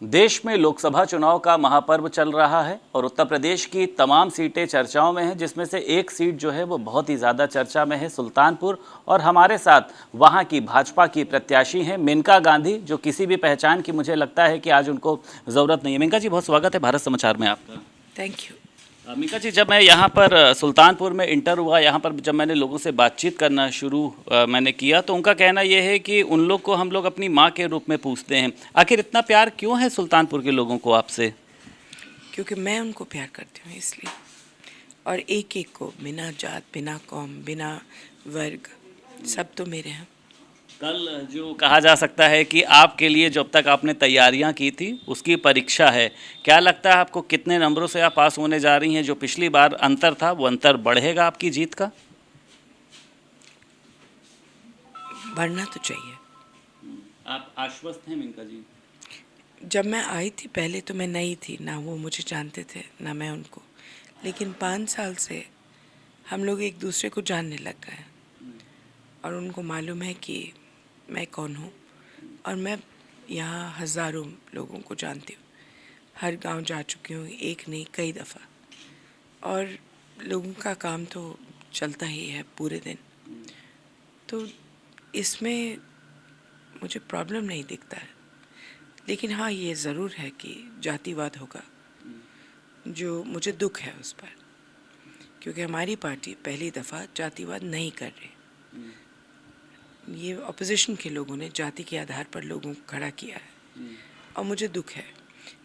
देश में लोकसभा चुनाव का महापर्व चल रहा है और उत्तर प्रदेश की तमाम सीटें चर्चाओं में हैं, जिसमें से एक सीट जो है वो बहुत ही ज़्यादा चर्चा में है, सुल्तानपुर। और हमारे साथ वहां की भाजपा की प्रत्याशी हैं मेनका गांधी, जो किसी भी पहचान की मुझे लगता है कि आज उनको ज़रूरत नहीं है। मेनका जी, बहुत स्वागत है भारत समाचार में आपका। Thank you. मीका जी, जब मैं यहाँ पर सुल्तानपुर में इंटर हुआ, यहाँ पर जब मैंने लोगों से बातचीत करना शुरू मैंने किया, तो उनका कहना ये है कि उन लोग को हम लोग अपनी माँ के रूप में पूछते हैं। आखिर इतना प्यार क्यों है सुल्तानपुर के लोगों को आपसे? क्योंकि मैं उनको प्यार करती हूँ इसलिए, और एक एक को, बिना जात, बिना कौम, बिना वर्ग, सब तो मेरे हैं। कल जो कहा जा सकता है कि आपके लिए जब तक आपने तैयारियां की थी उसकी परीक्षा है, क्या लगता है आपको कितने नंबरों से आप पास होने जा रही हैं? जो पिछली बार अंतर था वो अंतर बढ़ेगा आपकी जीत का? बढ़ना तो चाहिए। आप आश्वस्त हैं मेनका जी? जब मैं आई थी पहले तो मैं नई थी, ना वो मुझे जानते थे ना मैं उनको, लेकिन 5 साल से हम लोग एक दूसरे को जानने लग गए और उनको मालूम है कि मैं कौन हूँ। और मैं यहाँ हज़ारों लोगों को जानती हूँ, हर गांव जा चुकी हूँ, एक नहीं कई दफ़ा। और लोगों का काम तो चलता ही है पूरे दिन, तो इसमें मुझे प्रॉब्लम नहीं दिखता है। लेकिन हाँ, ये ज़रूर है कि जातिवाद होगा, जो मुझे दुख है उस पर, क्योंकि हमारी पार्टी पहली दफ़ा जातिवाद नहीं कर रही। ये अपोजिशन के लोगों ने जाति के आधार पर लोगों को खड़ा किया है और मुझे दुख है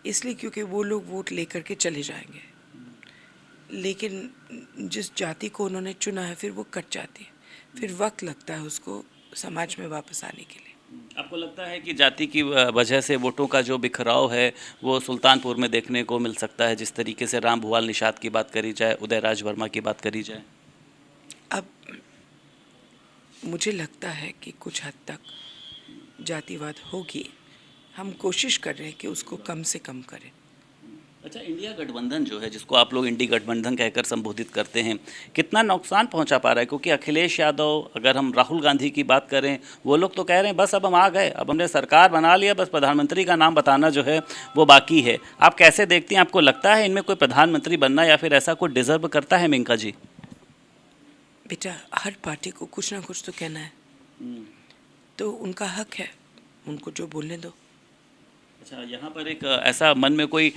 इसलिए, क्योंकि वो लोग वोट लेकर के चले जाएंगे, लेकिन जिस जाति को उन्होंने चुना है फिर वो कट जाती है, फिर वक्त लगता है उसको समाज में वापस आने के लिए। आपको लगता है कि जाति की वजह से वोटों का जो बिखराव है वो सुल्तानपुर में देखने को मिल सकता है, जिस तरीके से राम भुवाल निषाद की बात करी जाए, उदय राज वर्मा की बात करी जाए? अब मुझे लगता है कि कुछ हद तक जातिवाद होगी, हम कोशिश कर रहे हैं कि उसको कम से कम करें। अच्छा, इंडिया गठबंधन जो है, जिसको आप लोग इंडी गठबंधन कहकर संबोधित करते हैं, कितना नुकसान पहुंचा पा रहा है? क्योंकि अखिलेश यादव, अगर हम राहुल गांधी की बात करें, वो लोग तो कह रहे हैं बस अब हम आ गए, अब हमने सरकार बना लिया, बस प्रधानमंत्री का नाम बताना जो है वो बाकी है। आप कैसे देखती हैं? आपको लगता है इनमें कोई प्रधानमंत्री बनना या फिर ऐसा कोई डिजर्व करता है मेनका जी? बेटा, हर पार्टी को कुछ ना कुछ तो कहना है, तो उनका हक है, उनको जो बोलने दो। अच्छा, यहाँ पर एक ऐसा मन में कोई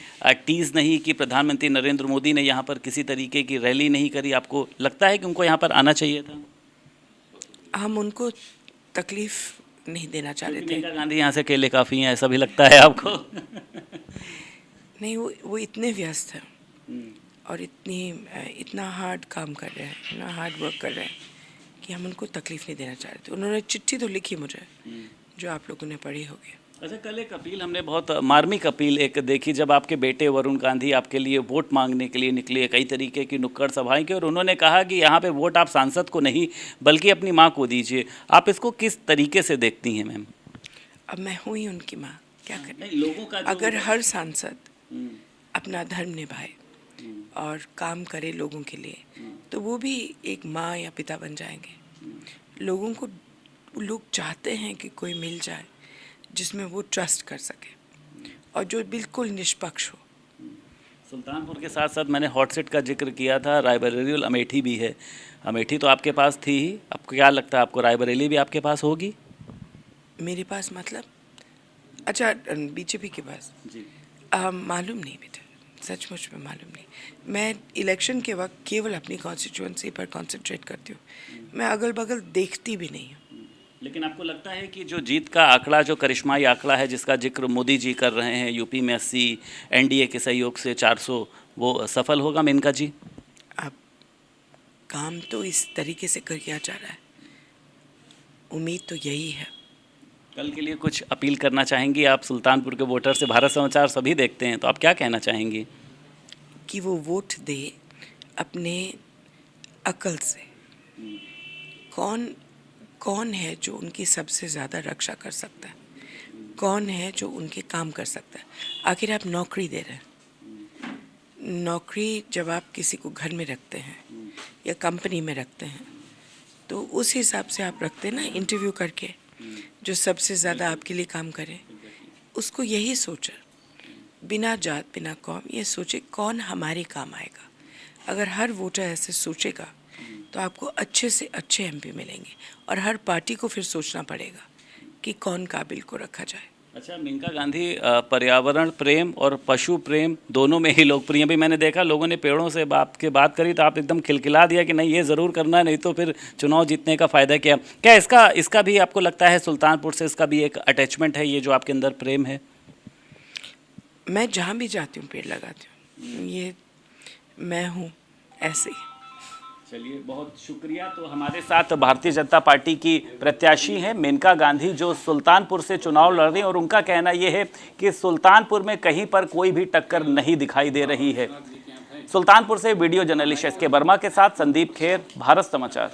टीज़ नहीं कि प्रधानमंत्री नरेंद्र मोदी ने यहाँ पर किसी तरीके की रैली नहीं करी? आपको लगता है कि उनको यहाँ पर आना चाहिए था? हम उनको तकलीफ नहीं देना चाह रहे क्योंकि थे। मेनका गांधी यहाँ से अकेले काफ़ी हैं, ऐसा भी लगता है आपको? नहीं, वो इतने व्यस्त हैं और इतना हार्ड काम कर रहे हैं, इतना हार्ड वर्क कर रहे हैं कि हम उनको तकलीफ नहीं देना चाह रहे थे। उन्होंने चिट्ठी तो लिखी मुझे, जो आप लोगों ने पढ़ी होगी। अच्छा, कल एक अपील हमने बहुत मार्मिक अपील एक देखी, जब आपके बेटे वरुण गांधी आपके लिए वोट मांगने के लिए निकले, कई तरीके की नुक्कड़ सभाएं की, और उन्होंने कहा कि यहाँ पे वोट आप सांसद को नहीं बल्कि अपनी माँ को दीजिए। आप इसको किस तरीके से देखती हैं मैम? अब मैं हूँ ही उनकी माँ, क्या करें? नहीं, लोगों का अगर हर सांसद अपना धर्म निभाए और काम करे लोगों के लिए, तो वो भी एक माँ या पिता बन जाएंगे। लोग चाहते हैं कि कोई मिल जाए जिसमें वो ट्रस्ट कर सके और जो बिल्कुल निष्पक्ष हो। सुल्तानपुर के साथ साथ मैंने हॉट सीट का जिक्र किया था, रायबरेली और अमेठी भी है। अमेठी तो आपके पास थी ही, आपको क्या लगता है आपको रायबरेली भी आपके पास होगी? मेरे पास मतलब? अच्छा, बीजेपी के पास? जी। मालूम नहीं बेटा, सचमुच में मालूम नहीं। मैं इलेक्शन के वक्त केवल अपनी कॉन्स्टिट्यूंसी पर कंसंट्रेट करती हूँ, मैं अगल बगल देखती भी नहीं हूँ। लेकिन आपको लगता है कि जो जीत का आंकड़ा, जो करिश्माई आंकड़ा है जिसका जिक्र मोदी जी कर रहे हैं, यूपी में 80, एनडीए के सहयोग से 400, वो सफल होगा मेनका जी? अब काम तो इस तरीके से किया जा रहा है, उम्मीद तो यही है। कल के लिए कुछ अपील करना चाहेंगी आप सुल्तानपुर के वोटर से? भारत समाचार सभी देखते हैं, तो आप क्या कहना चाहेंगी? कि वो वोट दे अपने अकल से। कौन कौन है जो उनकी सबसे ज़्यादा रक्षा कर सकता है, कौन है जो उनके काम कर सकता है। आखिर आप नौकरी दे रहे हैं, नौकरी जब आप किसी को घर में रखते हैं या कंपनी में रखते हैं, तो उस हिसाब से आप रखते हैं ना, इंटरव्यू करके जो सबसे ज़्यादा आपके लिए काम करे, उसको यही सोच है। बिना जात बिना कौम ये सोचे कौन हमारे काम आएगा। अगर हर वोटर ऐसे सोचेगा तो आपको अच्छे से अच्छे एमपी मिलेंगे और हर पार्टी को फिर सोचना पड़ेगा कि कौन काबिल को रखा जाए। अच्छा, मेनका गांधी पर्यावरण प्रेम और पशु प्रेम दोनों में ही लोकप्रिय भी। मैंने देखा लोगों ने पेड़ों से बात करी तो आप एकदम खिलखिला दिया कि नहीं ये ज़रूर करना है, नहीं तो फिर चुनाव जीतने का फ़ायदा क्या। क्या इसका भी आपको लगता है सुल्तानपुर से इसका भी एक अटैचमेंट है, ये जो आपके अंदर प्रेम है? मैं जहाँ भी जाती हूँ पेड़ लगाती हूँ, ये मैं हूँ ऐसे ही। चलिए, बहुत शुक्रिया। तो हमारे साथ भारतीय जनता पार्टी की प्रत्याशी हैं मेनका गांधी, जो सुल्तानपुर से चुनाव लड़ रही हैं, और उनका कहना यह है कि सुल्तानपुर में कहीं पर कोई भी टक्कर नहीं दिखाई दे रही है। सुल्तानपुर से वीडियो जर्नलिस्ट एस के वर्मा के साथ संदीप खेर, भारत समाचार।